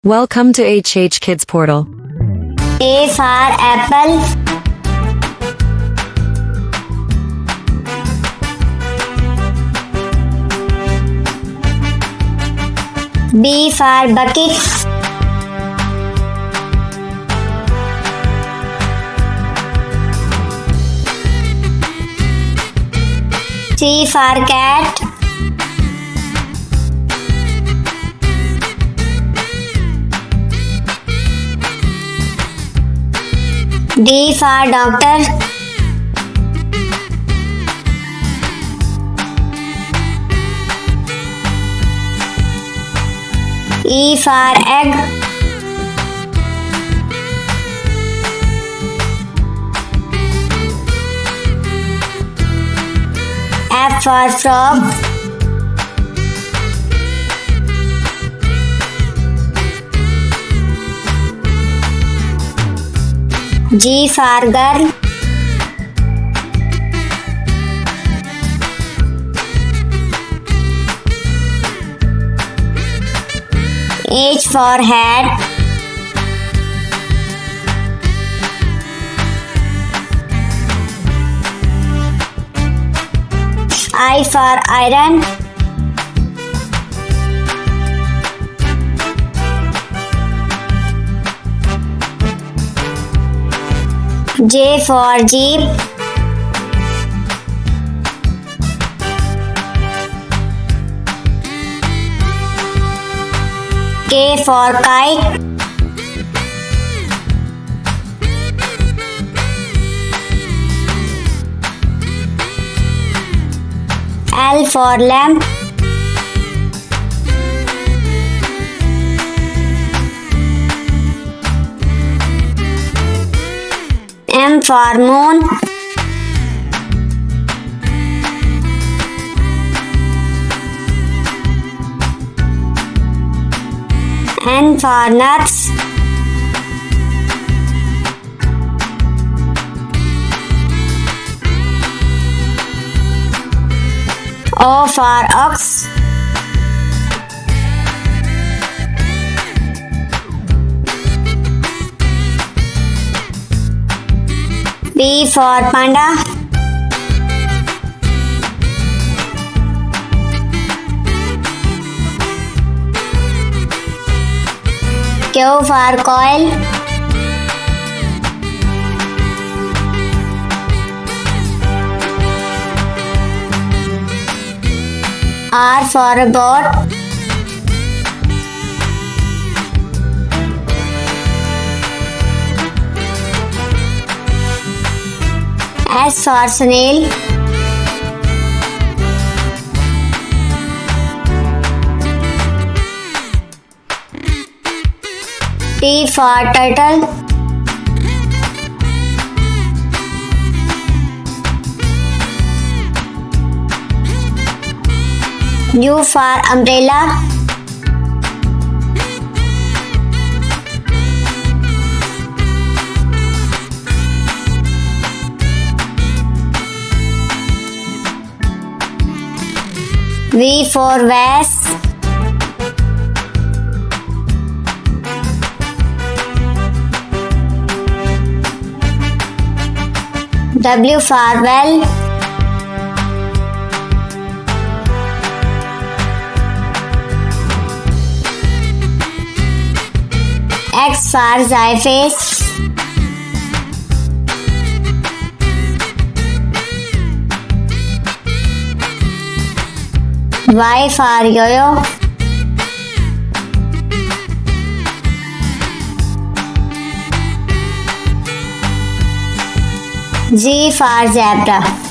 Welcome to hhkidsportal. A for apple. B for bucket. C for cat. D for doctor. E for egg. F for frog. G for girl. H for hat. I for iron. J for jeep. K for kite. L for lamp. M for moon. N for nuts. O for ox. P for panda. Q for coil. R for boat. S for snail. T for turtle. U for umbrella. V for vase. W for well. X for xyphase. Y for yo-yo. Z for zebra.